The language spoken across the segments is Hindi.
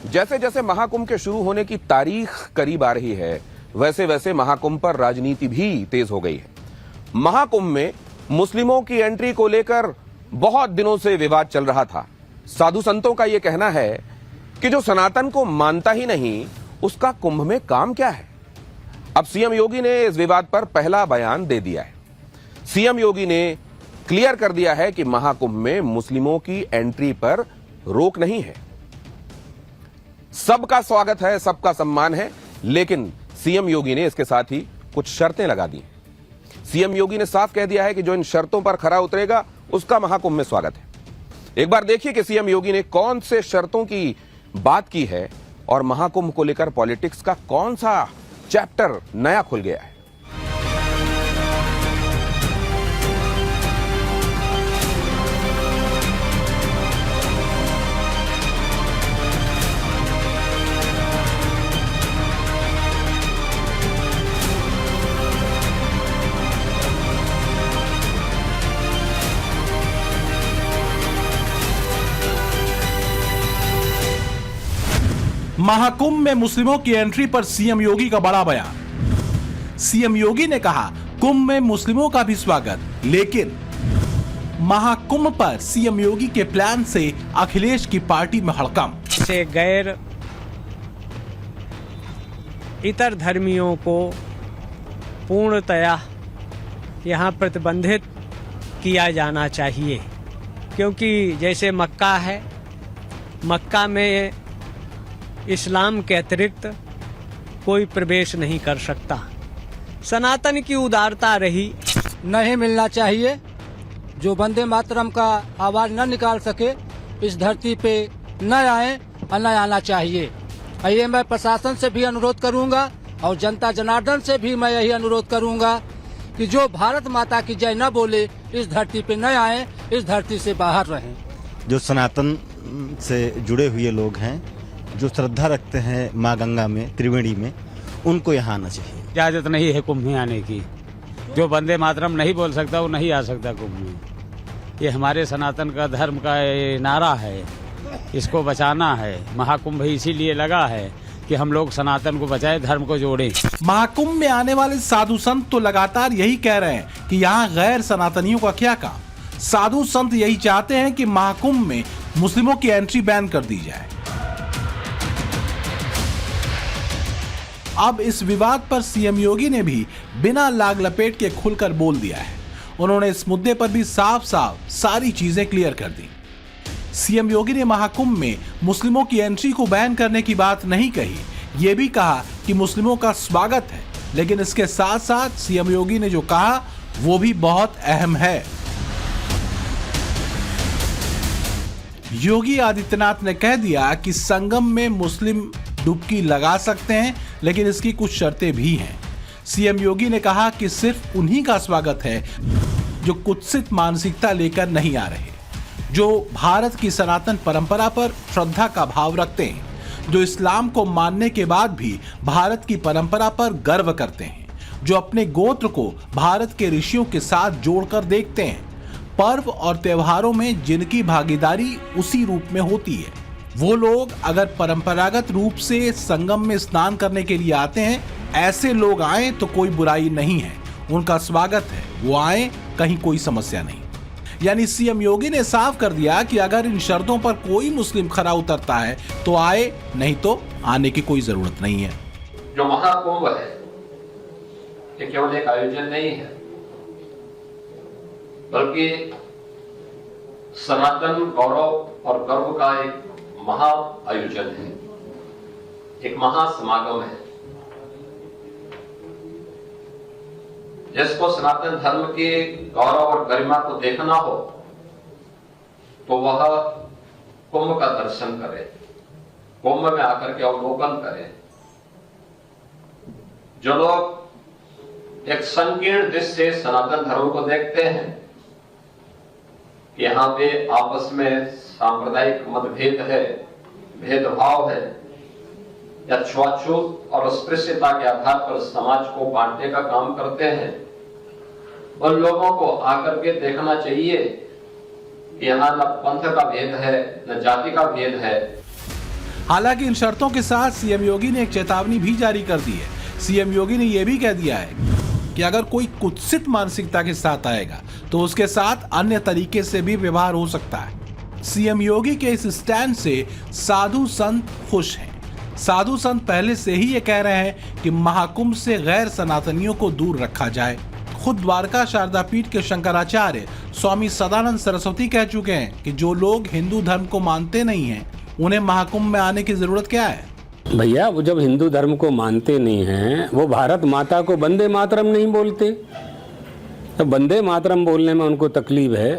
जैसे जैसे महाकुंभ के शुरू होने की तारीख करीब आ रही है, वैसे वैसे महाकुंभ पर राजनीति भी तेज हो गई है। महाकुंभ में मुस्लिमों की एंट्री को लेकर बहुत दिनों से विवाद चल रहा था। साधु संतों का यह कहना है कि जो सनातन को मानता ही नहीं, उसका कुंभ में काम क्या है। अब सीएम योगी ने इस विवाद पर पहला बयान दे दिया है। सीएम योगी ने क्लियर कर दिया है कि महाकुंभ में मुस्लिमों की एंट्री पर रोक नहीं है। सबका स्वागत है, सबका सम्मान है, लेकिन सीएम योगी ने इसके साथ ही कुछ शर्तें लगा दी। सीएम योगी ने साफ कह दिया है कि जो इन शर्तों पर खरा उतरेगा उसका महाकुंभ में स्वागत है। एक बार देखिए कि सीएम योगी ने कौन से शर्तों की बात की है और महाकुंभ को लेकर पॉलिटिक्स का कौन सा चैप्टर नया खुल गया है। महाकुंभ में मुस्लिमों की एंट्री पर सीएम योगी का बड़ा बयान। सीएम योगी ने कहा, कुंभ में मुस्लिमों का भी स्वागत, लेकिन महाकुंभ पर सीएम योगी के प्लान से अखिलेश की पार्टी में हड़कंप। से गैर इतर धर्मियों को पूर्णतया यहाँ प्रतिबंधित किया जाना चाहिए, क्योंकि जैसे मक्का है, मक्का में इस्लाम के अतिरिक्त कोई प्रवेश नहीं कर सकता। सनातन की उदारता रही नहीं मिलना चाहिए। जो वंदे मातरम का आवाज न निकाल सके इस धरती पे न आए और न आना चाहिए। ये मैं प्रशासन से भी अनुरोध करूंगा और जनता जनार्दन से भी मैं यही अनुरोध करूंगा कि जो भारत माता की जय न बोले इस धरती पे न आए, इस धरती से बाहर रहें। जो सनातन से जुड़े हुए लोग हैं, जो श्रद्धा रखते हैं माँ गंगा में, त्रिवेणी में, उनको यहाँ आना चाहिए। इजाजत नहीं है कुंभ में आने की। जो वंदे मातरम नहीं बोल सकता वो नहीं आ सकता कुंभ में। ये हमारे सनातन का धर्म का नारा है, इसको बचाना है। महाकुंभ इसीलिए लगा है कि हम लोग सनातन को बचाए, धर्म को जोड़ें। महाकुंभ में आने वाले साधु संत तो लगातार यही कह रहे हैं कि यहाँ गैर सनातनियों का क्या काम। साधु संत यही चाहते हैं कि महाकुंभ में मुस्लिमों की एंट्री बैन कर दी जाए। अब इस विवाद पर सीएम योगी ने भी बिना लाग लपेट के खुलकर बोल दिया है। उन्होंने इस मुद्दे पर भी साफ साफ सारी चीजें क्लियर कर दी। सीएम योगी ने महाकुंभ में मुस्लिमों की एंट्री को बैन करने की बात नहीं कही। ये भी कहा कि मुस्लिमों का स्वागत है, लेकिन इसके साथ साथ सीएम योगी ने जो कहा वो भी बहुत अहम है। योगी आदित्यनाथ ने कह दिया कि संगम में मुस्लिम डुबकी लगा सकते हैं, लेकिन इसकी कुछ शर्तें भी हैं। सीएम योगी ने कहा कि सिर्फ उन्हीं का स्वागत है जो कुत्सित मानसिकता लेकर नहीं आ रहे, जो भारत की सनातन परंपरा पर श्रद्धा का भाव रखते हैं, जो इस्लाम को मानने के बाद भी भारत की परंपरा पर गर्व करते हैं, जो अपने गोत्र को भारत के ऋषियों के साथ जोड़कर देखते हैं, पर्व और त्योहारों में जिनकी भागीदारी उसी रूप में होती है। वो लोग अगर परंपरागत रूप से संगम में स्नान करने के लिए आते हैं, ऐसे लोग आए तो कोई बुराई नहीं है, उनका स्वागत है, वो आए, कहीं कोई समस्या नहीं। यानी सीएम योगी ने साफ कर दिया कि अगर इन शर्तों पर कोई मुस्लिम खरा उतरता है तो आए, नहीं तो आने की कोई जरूरत नहीं है। जो महाकुंभ है ये केवल एक आयोजन नहीं है, बल्कि सनातन गौरव और गर्व का एक महा आयोजन है, एक महासमागम है। जिसको सनातन धर्म के गौरव और गरिमा को देखना हो तो वह कुंभ का दर्शन करे, कुंभ में आकर के अवलोकन करे। जो लोग एक संकीर्ण दृष्टि से सनातन धर्म को देखते हैं, यहाँ पे आपस में सांप्रदायिक मतभेद है, भेदभाव है, या छुआछूत और अस्पृश्यता के आधार पर समाज को बांटने का काम करते हैं, उन लोगों को आकर के देखना चाहिए कि यहाँ न पंथ का भेद है, न जाति का भेद है। हालांकि इन शर्तों के साथ सीएम योगी ने एक चेतावनी भी जारी कर दी है। सीएम योगी ने यह भी कह दिया है कि अगर कोई कुत्सित मानसिकता के साथ आएगा तो उसके साथ अन्य तरीके से भी व्यवहार हो सकता है। सीएम योगी के इस स्टैंड से साधु संत खुश हैं। साधु संत पहले से ही ये कह रहे हैं कि महाकुंभ से गैर सनातनियों को दूर रखा जाए। खुद द्वारका शारदा पीठ के शंकराचार्य स्वामी सदानंद सरस्वती कह चुके हैं कि जो लोग हिंदू धर्म को मानते नहीं हैं उन्हें महाकुंभ में आने की जरूरत क्या है। भैया वो जब हिंदू धर्म को मानते नहीं हैं, वो भारत माता को वंदे मातरम नहीं बोलते, तो वंदे मातरम बोलने में उनको तकलीफ है,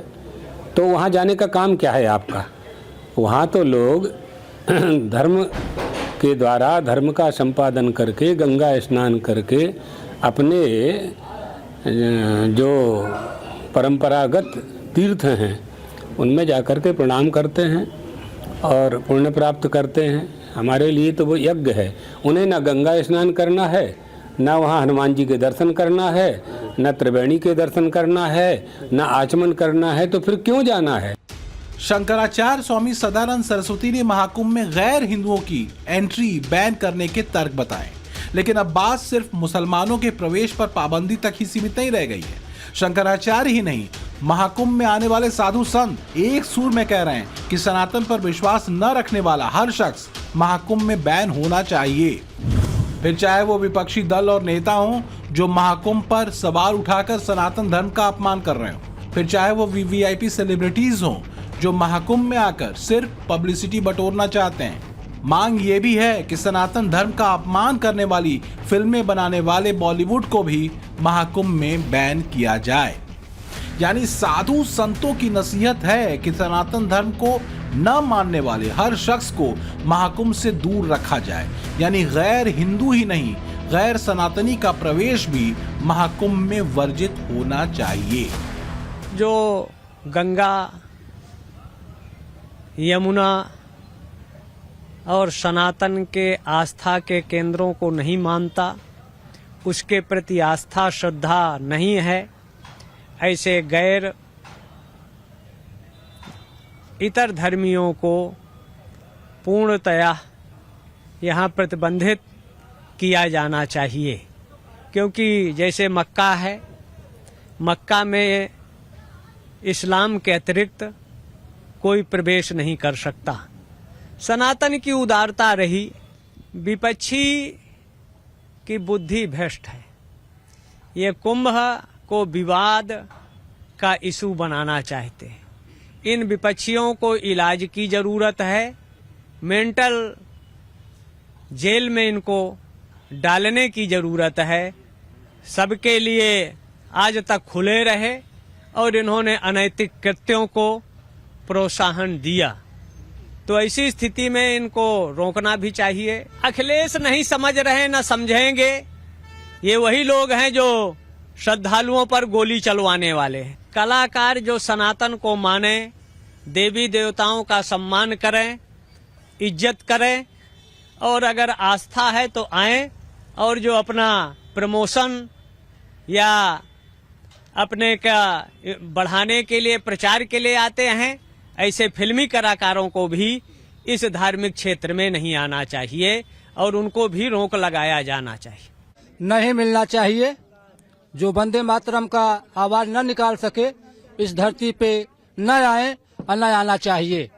तो वहाँ जाने का काम क्या है आपका। वहाँ तो लोग धर्म के द्वारा धर्म का संपादन करके गंगा स्नान करके अपने जो परंपरागत तीर्थ हैं उनमें जाकर के प्रणाम करते हैं और पुण्य प्राप्त करते हैं। हमारे लिए तो वो यज्ञ है। उन्हें ना गंगा स्नान करना है, ना वहाँ हनुमान जी के दर्शन करना है, ना त्रिवेणी के दर्शन करना है, ना आचमन करना है, तो फिर क्यों जाना है। शंकराचार्य स्वामी सदानंद सरस्वती ने महाकुंभ में गैर हिंदुओं की एंट्री बैन करने के तर्क बताए, लेकिन अब बात सिर्फ मुसलमानों के प्रवेश पर पाबंदी तक ही सीमित नहीं रह गई है। शंकराचार्य ही नहीं, महाकुंभ में आने वाले साधु संत एक सुर में कह रहे हैं कि सनातन पर विश्वास न रखने वाला हर शख्स महाकुंभ में बैन होना चाहिए। फिर चाहे वो विपक्षी दल और नेता हों जो महाकुंभ पर सवाल उठाकर सनातन धर्म का अपमान कर रहे हों, फिर चाहे वो वीवीआईपी सेलिब्रिटीज हों जो महाकुंभ में आकर सिर्फ पब्लिसिटी बटोरना चाहते हैं। मांग ये भी है कि सनातन धर्म का अपमान करने वाली फिल्में बनाने वाले बॉलीवुड को भी महाकुंभ में बैन किया जाए। यानी साधु संतों की नसीहत है कि सनातन धर्म को न मानने वाले हर शख्स को महाकुंभ से दूर रखा जाए। यानी गैर हिंदू ही नहीं, गैर सनातनी का प्रवेश भी महाकुंभ में वर्जित होना चाहिए। जो गंगा, यमुना और सनातन के आस्था के केंद्रों को नहीं मानता, उसके प्रति आस्था श्रद्धा नहीं है, ऐसे गैर इतर धर्मियों को पूर्णतया यहाँ प्रतिबंधित किया जाना चाहिए। क्योंकि जैसे मक्का है, मक्का में इस्लाम के अतिरिक्त कोई प्रवेश नहीं कर सकता। सनातन की उदारता रही, विपक्षी की बुद्धि भ्रष्ट है। ये कुंभ को विवाद का इशू बनाना चाहते हैं। इन विपक्षियों को इलाज की जरूरत है, मेंटल जेल में इनको डालने की जरूरत है। सबके लिए आज तक खुले रहे और इन्होंने अनैतिक कृत्यों को प्रोत्साहन दिया, तो ऐसी स्थिति में इनको रोकना भी चाहिए। अखिलेश नहीं समझ रहे, न समझेंगे। ये वही लोग हैं जो श्रद्धालुओं पर गोली चलवाने वाले हैं। कलाकार जो सनातन को माने, देवी देवताओं का सम्मान करें, इज्जत करें, और अगर आस्था है तो आएं, और जो अपना प्रमोशन या अपने का बढ़ाने के लिए, प्रचार के लिए आते हैं, ऐसे फिल्मी कलाकारों को भी इस धार्मिक क्षेत्र में नहीं आना चाहिए और उनको भी रोक लगाया जाना चाहिए। नहीं मिलना चाहिए। जो वंदे मातरम का आवाज न निकाल सके इस धरती पे न आए और न आना चाहिए।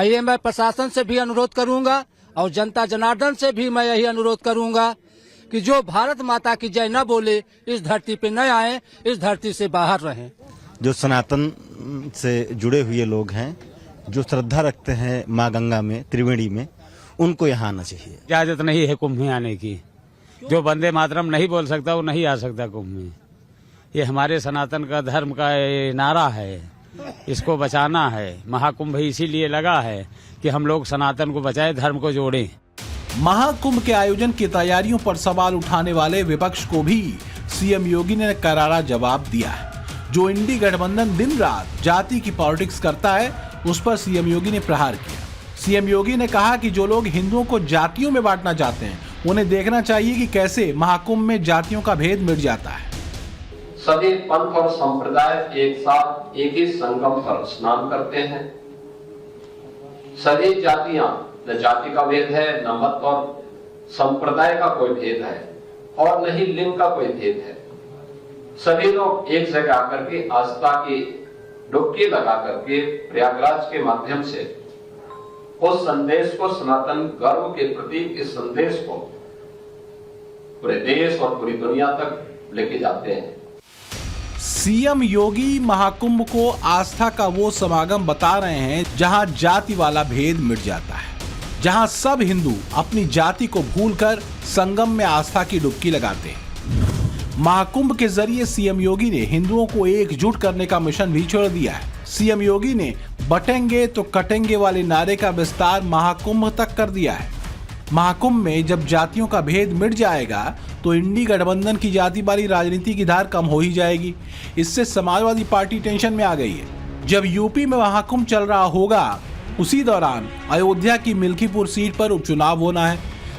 ये मैं प्रशासन से भी अनुरोध करूंगा और जनता जनार्दन से भी मैं यही अनुरोध करूंगा कि जो भारत माता की जय न बोले इस धरती पे न आए, इस धरती से बाहर रहें। जो सनातन से जुड़े हुए लोग हैं, जो श्रद्धा रखते हैं माँ गंगा में, त्रिवेणी में, उनको यहाँ आना चाहिए। इजाजत नहीं है कुंभ में आने की। जो वंदे मातरम नहीं बोल सकता वो नहीं आ सकता कुंभ में। ये हमारे सनातन का धर्म का ये नारा है, इसको बचाना है। महाकुंभ इसीलिए लगा है कि हम लोग सनातन को बचाएं, धर्म को जोड़ें। महाकुंभ के आयोजन की तैयारियों पर सवाल उठाने वाले विपक्ष को भी सीएम योगी ने करारा जवाब दिया है। जो इंडी गठबंधन दिन रात जाति की पॉलिटिक्स करता है, उस पर सीएम योगी ने प्रहार किया। सीएम योगी ने कहा कि जो लोग हिंदुओं को जातियों में बांटना चाहते हैं, उन्हें देखना चाहिए कि कैसे महाकुंभ में जातियों का भेद मिट जाता है। सभी पंथ और संप्रदाय एक साथ एक ही संगम पर स्नान करते हैं। सभी जातियां न जाति का भेद है, न मत और संप्रदाय का कोई भेद है और न ही लिंग का कोई भेद है। सभी लोग एक जगह आकर के आस्था की डुबकी लगा करके प्रयागराज के माध्यम से उस संदेश को, सनातन गर्व के प्रतीक इस संदेश को पूरे देश और पूरी दुनिया तक लेके जाते हैं। सीएम योगी महाकुंभ को आस्था का वो समागम बता रहे हैं जहां जाति वाला भेद मिट जाता है, जहां सब हिंदू अपनी जाति को भूलकर संगम में आस्था की डुबकी लगाते हैं। महाकुंभ के जरिए सीएम योगी ने हिंदुओं को एकजुट करने का मिशन भी छोड़ दिया है। सीएम योगी ने बटेंगे तो कटेंगे वाले नारे का विस्तार महाकुंभ तक कर दिया है। महाकुंभ में जब जातियों का भेद मिट जाएगा तो इंडी गठबंधन की जाति वाली राजनीति की धार कम हो ही जाएगी। इससे समाजवादी पार्टी टेंशन में आ गई है। जब यूपी में महाकुंभ चल रहा होगा उसी दौरान अयोध्या की मिल्कीपुर सीट पर उपचुनाव होना है।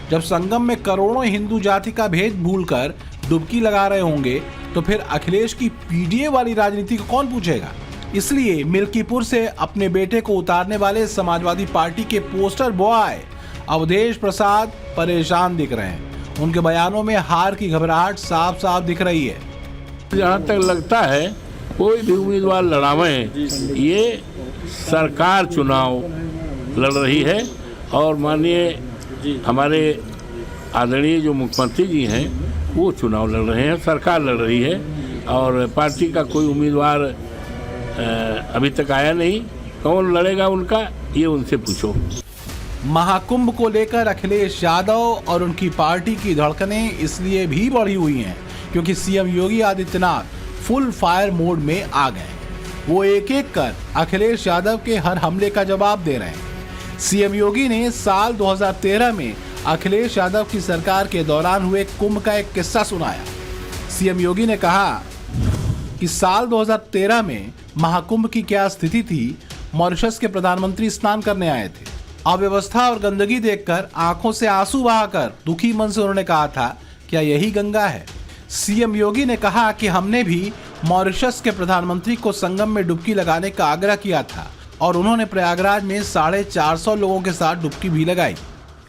जब संगम में करोड़ों हिंदू जाति का भेद भूलकर डुबकी लगा रहे होंगे तो फिर अखिलेश की पीडीए वाली राजनीति को कौन पूछेगा। इसलिए मिल्कीपुर से अपने बेटे को उतारने वाले समाजवादी पार्टी के पोस्टर बॉय अवधेश प्रसाद परेशान दिख रहे हैं। उनके बयानों में हार की घबराहट साफ साफ दिख रही है। जहाँ तक लगता है कोई भी उम्मीदवार लड़ावें, ये सरकार चुनाव लड़ रही है और माननीय हमारे आदरणीय जो मुख्यमंत्री जी हैं वो चुनाव लड़ रहे हैं, सरकार लड़ रही है और पार्टी का कोई उम्मीदवार अभी तक आया नहीं। कौन लड़ेगा उनका, ये उनसे पूछो। महाकुंभ को लेकर अखिलेश यादव और उनकी पार्टी की धड़कनें इसलिए भी बढ़ी हुई हैं क्योंकि CM Yogi Adityanath full fire mode में आ गए। वो एक एक कर अखिलेश यादव के हर हमले का जवाब दे रहे हैं। सीएम योगी ने साल 2013 में अखिलेश यादव की सरकार के दौरान हुए कुंभ का एक किस्सा सुनाया। सीएम योगी ने कहा कि साल 2013 में महाकुंभ की क्या स्थिति थी। मॉरिशस के प्रधानमंत्री स्नान करने आए थे। अव्यवस्था और गंदगी देखकर आंखों से आंसू बहाकर दुखी मन से उन्होंने कहा था, क्या यही गंगा है। सीएम योगी ने कहा कि हमने भी मॉरिशस के प्रधानमंत्री को संगम में डुबकी लगाने का आग्रह किया था और उन्होंने प्रयागराज में 450 लोगों के साथ डुबकी भी लगाई।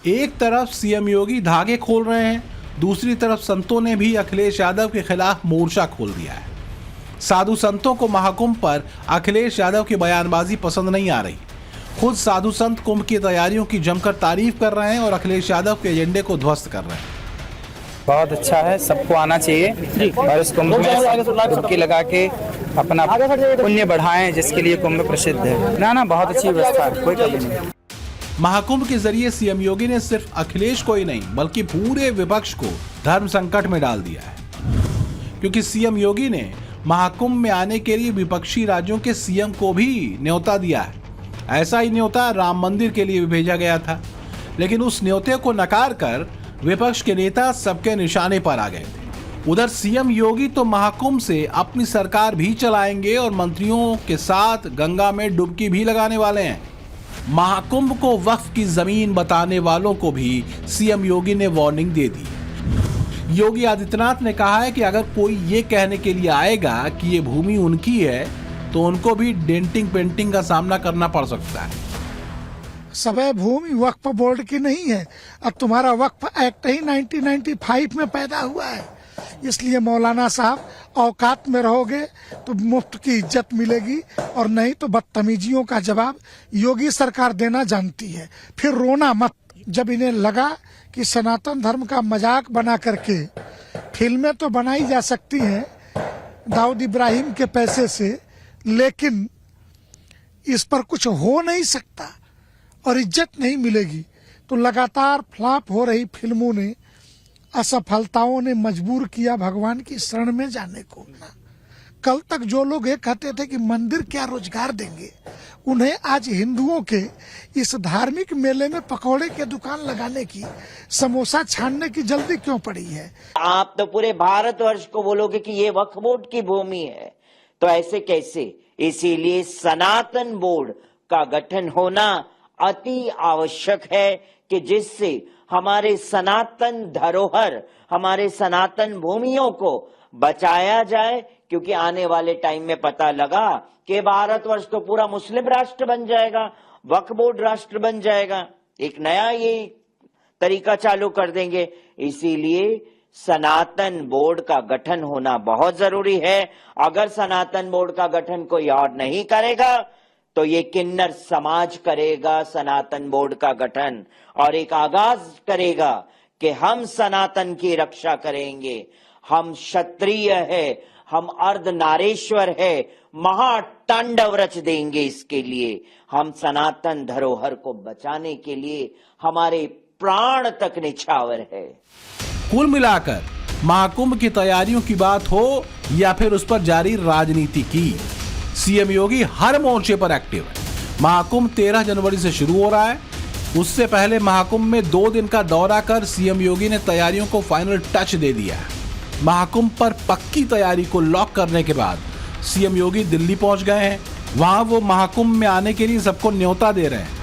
एक तरफ सीएम योगी धागे खोल रहे हैं, दूसरी तरफ संतों ने भी अखिलेश यादव के खिलाफ मोर्चा खोल दिया है। साधु संतों को महाकुंभ पर अखिलेश यादव की बयानबाजी पसंद नहीं आ रही। खुद साधु संत कुंभ की तैयारियों की जमकर तारीफ कर रहे हैं और अखिलेश यादव के एजेंडे को ध्वस्त कर रहे हैं। बहुत अच्छा है, सबको आना चाहिए और इस कुंभ में डुबकी लगा के अपना पुण्य बढ़ाएं जिसके लिए कुंभ प्रसिद्ध है। ना बहुत अच्छी व्यवस्था है, कोई कमी नहीं। महाकुंभ के जरिए सीएम योगी ने सिर्फ अखिलेश को ही नहीं बल्कि पूरे विपक्ष को धर्म संकट में डाल दिया है, क्योंकि सीएम योगी ने महाकुंभ में आने के लिए विपक्षी राज्यों के सीएम को भी न्योता दिया है। ऐसा ही न्योता राम मंदिर के लिए भी भेजा गया था, लेकिन उस न्योते को नकार कर विपक्ष के नेता सबके निशाने पर आ गए थे। उधर सीएम योगी तो महाकुंभ से अपनी सरकार भी चलाएंगे और मंत्रियों के साथ गंगा में डुबकी भी लगाने वाले हैं। महाकुंभ को वक्फ की जमीन बताने वालों को भी सीएम योगी ने वार्निंग दे दी। योगी आदित्यनाथ ने कहा है कि अगर कोई ये कहने के लिए आएगा कि ये भूमि उनकी है तो उनको भी डेंटिंग पेंटिंग का सामना करना पड़ सकता है। सबे भूमि वक्फ बोर्ड की नहीं है। अब तुम्हारा वक्फ एक्ट ही 1995 में पैदा हुआ है, इसलिए मौलाना साहब औकात में रहोगे तो मुफ्त की इज्जत मिलेगी और नहीं तो बदतमीजियों का जवाब योगी सरकार देना जानती है। फिर रोना मत। जब इन्हें लगा कि सनातन धर्म का मजाक बना करके फिल्में तो बनाई जा सकती हैं दाऊद इब्राहिम के पैसे से, लेकिन इस पर कुछ हो नहीं सकता और इज्जत नहीं मिलेगी, तो लगातार फ्लॉप हो रही फिल्मों ने, असफलताओं ने मजबूर किया भगवान की शरण में जाने को। कल तक जो लोग ये कहते थे कि मंदिर क्या रोजगार देंगे, उन्हें आज हिंदुओं के इस धार्मिक मेले में पकौड़े के दुकान लगाने की, समोसा छानने की जल्दी क्यों पड़ी है। आप तो पूरे भारतवर्ष को बोलोगे कि ये वक्फ बोर्ड की भूमि है, तो ऐसे कैसे। इसीलिए सनातन बोर्ड का गठन होना अति आवश्यक है कि जिससे हमारे सनातन धरोहर, हमारे सनातन भूमियों को बचाया जाए, क्योंकि आने वाले टाइम में पता लगा कि भारतवर्ष तो पूरा मुस्लिम राष्ट्र बन जाएगा, वक्फ बोर्ड राष्ट्र बन जाएगा। एक नया ये तरीका चालू कर देंगे। इसीलिए सनातन बोर्ड का गठन होना बहुत जरूरी है। अगर सनातन बोर्ड का गठन कोई और नहीं करेगा तो ये किन्नर समाज करेगा सनातन बोर्ड का गठन, और एक आगाज करेगा कि हम सनातन की रक्षा करेंगे, हम क्षत्रिय है, हम अर्धनारेश्वर है, महातांडव रच देंगे। इसके लिए हम सनातन धरोहर को बचाने के लिए हमारे प्राण तक निछावर है। कुल मिलाकर महाकुंभ की तैयारियों की बात हो या फिर उस पर जारी राजनीति की, सीएम योगी हर मोर्चे पर एक्टिव है। महाकुंभ 13 जनवरी से शुरू हो रहा है। उससे पहले महाकुंभ में 2 दिन का दौरा कर सीएम योगी ने तैयारियों को फाइनल टच दे दिया है। महाकुंभ पर पक्की तैयारी को लॉक करने के बाद सीएम योगी दिल्ली पहुंच गए हैं। वहां वो महाकुंभ में आने के लिए सबको न्योता दे रहे हैं।